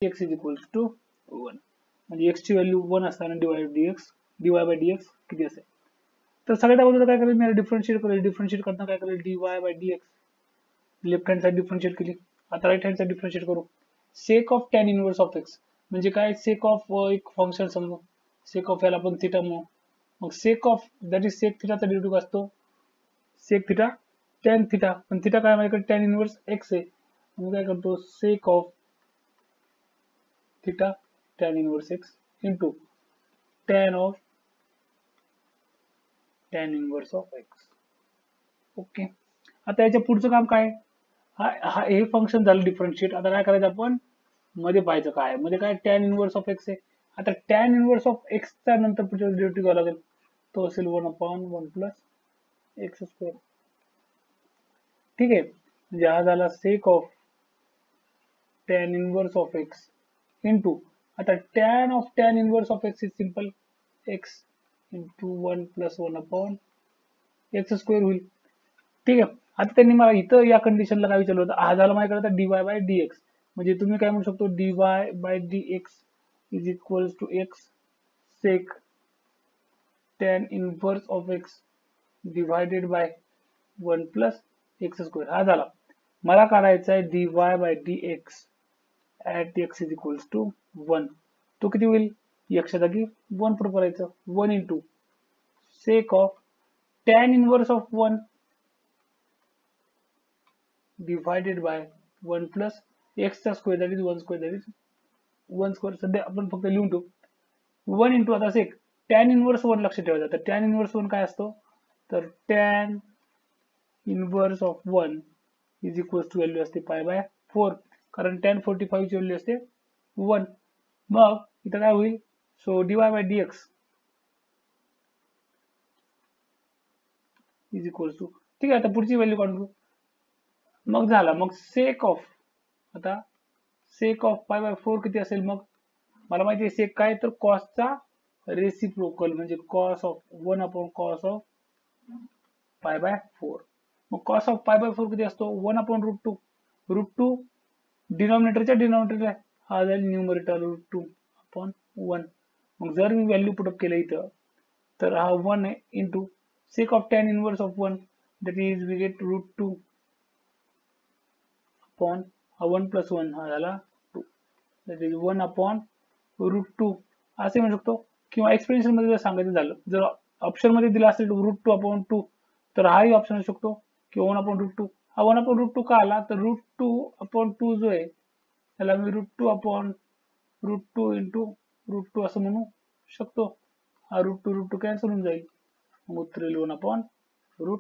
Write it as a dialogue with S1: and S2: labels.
S1: x is equals to 1. म्हणजे x ची value 1 असताना dy बाय dx किती असेल. तर सगळ्यात अगोदर काय करेल मी डिफरन्शिएट करेल. डिफरन्शिएट करताना काय करेल dy by dx left hand side differentiate केली. आता राईट हँड साइड डिफरन्शिएट करू. Sec of tan inverse of X म्हणजे काय सेक ऑफ एक फंक्शन समजू. सेक ऑफ याला आपण थिटा म्हणू. मग sec of that is sec थिटाचा डेरिव्हेटिव्ह असतो सेक थिटा टॅन थिटा. पण थिटा काय माझ्याकडे टॅन इनवर्स एक्स आहे. मग काय करतो sec of theta tan inverse x into tan inverse of x. Okay. आता याच्या पुढचं काम काय. हे फंक्शन झालं डिफरन्शिएट. आता काय करायचं आपण मध्ये पाहायचं काय मध्ये काय टॅन इनवर्स ऑफ एक्स आहे. आता टॅन इनवर्स ऑफ एक्स चा नंतर पुढचा डेरिव्हेटिव्ह घ्यावा लागेल. तो असेल 1/1 प्लस एक्स स्क्वेअर. ठीक आहे. म्हणजे हा झाला sec of tan inverse of x into आता tan of tan inverse of x is simple x into 1 plus 1/x square होईल. ठीक आहे. आता त्यांनी मला इथं या कंडिशनला काय विचारलं होतं. हा झाला माझ्याकडे dy बाय dx. म्हणजे तुम्ही काय म्हणू शकतो dy by dx is equals to X sec tan inverse of X divided by 1 plus X square. हा झाला. मला काढायचा आहे dy by dx at x is equals to 1. तो किती होईल च्या जागी 1 पुढे करायचं 1 into sec of tan inverse of 1 divided by 1 plus x चा square that is 1 square that is 1 square. सध्या आपण फक्त लिहून ठेवू 1 इंटू आता सेक टॅन इनवर्स 1 लक्षात ठेवायचं. तर टॅन इनवर्स 1 काय असतो तर tan inverse of 1 is equals to value असते पाय बाय 4 कारण टॅन 45 ची व्हॅल्यू असते 1. मग इथं काय होईल so dy by dx is equals to. ठीक आहे. आता पुढची व्हॅल्यू काढून घेऊ. मग झाला. मग सेक ऑफ आता सेक ऑफ पाय बाय 4 किती असेल. मग मला माहिती आहे सेक काय तर कॉसचा रेसिप्रोकल म्हणजे cos of 1 cos of pi by 4. मग कॉस ऑफ पाय बाय 4 किती असतो 1/√2. √2 डिनॉमिनेटरच्या डिनॉमिनेटर हा जाईल न्यूमरेटर √2/1. मग जर मी व्हॅल्यू पुटअप केलं इथं तर हा 1 आहे into sec of tan inverse of 1 that is we get √2 upon हा 1 प्लस 1 हा झाला 2 दॅट इज 1/√2 असे म्हणू शकतो. किंवा एक्सप्रेशन मध्ये जर सांगायचं झालं जर ऑप्शन मध्ये दिला असेल √2/2 तर हाही ऑप्शन असू शकतो किंवा 1/√2. हा 1/√2 का आला तर √2/2 जो आहे त्याला मी √2/√2 इंटू √2 असं म्हणू शकतो. हा √2 कॅन्सल होऊन जाईल. मग उत्तर येईल 1/√2.